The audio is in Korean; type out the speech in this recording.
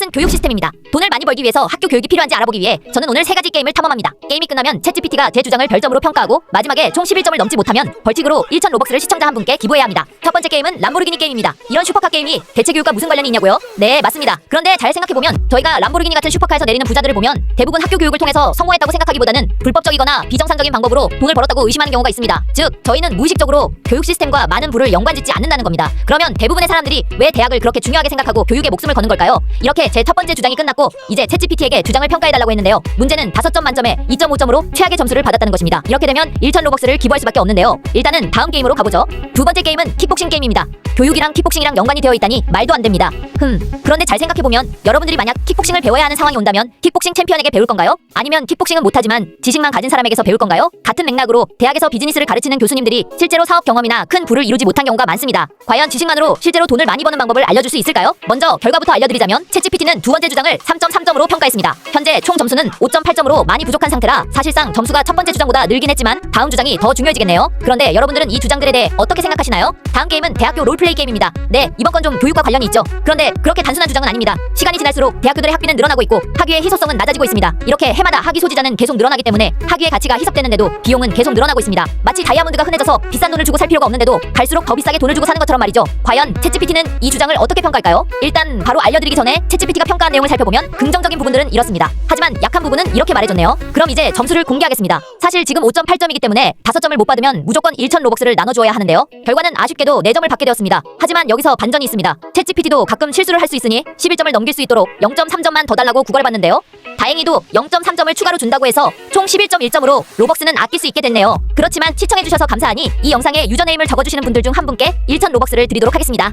로벅스는 교육 시스템입니다. 돈을 많이 벌기 위해서 학교 교육이 필요한지 알아보기 위해 저는 오늘 3가지 게임을 탐험합니다. 게임이 끝나면 챗GPT가 제 주장을 별점으로 평가하고 마지막에 총 11점을 넘지 못하면 벌칙으로 1,000 로벅스를 시청자 한 분께 기부해야 합니다. 첫 번째 게임은 람보르기니 게임입니다. 이런 슈퍼카 게임이 대체 교육과 무슨 관련이 있냐고요? 네, 맞습니다. 그런데 잘 생각해보면 저희가 람보르기니 같은 슈퍼카에서 내리는 부자들을 보면 대부분 학교 교육을 통해서 성공했다고 생각하기보다는 불법적이거나 비정상적인 방법으로 돈을 벌었다고 의심하는 경우가 있습니다. 즉, 저희는 무의식적으로 교육 시스템과 많은 부를 연관짓지 않는다는 겁니다. 그러면 대부분의 사람들이 왜 대학을 그렇게 중요하게 생각하고 교육에 목숨을 거는 걸까요? 이렇게 제 첫 번째 주장이 끝났고 이제 챗GPT에게 주장을 평가해달라고 했는데요. 문제는 5점 만점에 2.5점으로 최악의 점수를 받았다는 것입니다. 이렇게 되면 1,000 로벅스를 기부할 수밖에 없는데요. 일단은 다음 게임으로 가보죠. 두 번째 게임은 킥복싱 게임입니다. 교육이랑 킥복싱이랑 연관이 되어 있다니 말도 안 됩니다. 그런데 잘 생각해보면 여러분들이 만약 킥복싱을 배워야 하는 상황이 온다면 킥복싱 챔피언에게 배울 건가요? 아니면 킥복싱은 못하지만 지식만 가진 사람에게서 배울 건가요? 같은 맥락으로 대학에서 비즈니스를 가르치는 교수님들이 실제로 사업 경험이나 큰 부를 이루지 못한 경우가 많습니다. 과연 지식만으로 실제로 돈을 많이 버는 방법을 알려줄 수 있을까요? 먼저 결과부터 알려드리자면 챗GPT는 두 번째 주장을 3.3점으로 평가했습니다. 현재 총 점수는 5.8점으로 많이 부족한 상태라 사실상 점수가 첫 번째 주장보다 늘긴 했지만 다음 주장이 더 중요해지겠네요. 그런데 여러분들은 이 주장들에 대해 어떻게 생각하시나요? 다음 게임은 대학교 롤플레이 게임입니다. 네, 이번 건 좀 교육과 관련이 있죠. 그런데 그렇게 단순한 주장은 아닙니다. 시간이 지날수록 대학교들의 학비는 늘어나고 있고 학위의 희소성은 낮아지고 있습니다. 이렇게 해마다 학위 소지자는 계속 늘어나기 때문에 학위의 가치가 희석되는데도 비용은 계속 늘어나고 있습니다. 마치 다이아몬드가 흔해져서 비싼 돈을 주고 살 필요가 없는데도 갈수록 더 비싸게 돈을 주고 사는 것처럼 말이죠. 과연 챗GPT는 이 주장을 어떻게 평가할까요? 일단 바로 알려드리기 전에 챗GPT가 평가한 내용을 살펴보면 긍정적인 부분들은 이렇습니다. 하지만 약한 부분은 이렇게 말해줬네요. 그럼 이제 점수를 공개하겠습니다. 사실 지금 5.8점이기 때문에 5점을 못 받으면 무조건 1,000 로벅스를 나눠주어야 하는데요. 결과는 아쉽게도 4점을 받게 되었습니다. 하지만 여기서 반전이 있습니다. 챗GPT도 가끔 실수를 할 수 있으니 11점을 넘길 수 있도록 0.3점만 더 달라고 구걸을 받는데요. 다행히도 0.3점을 추가로 준다고 해서 총 11.1점으로 로벅스는 아낄 수 있게 됐네요. 그렇지만 시청해주셔서 감사하니 이 영상에 유저네임을 적어주시는 분들 중 한 분께 1,000 로벅스를 드리도록 하겠습니다.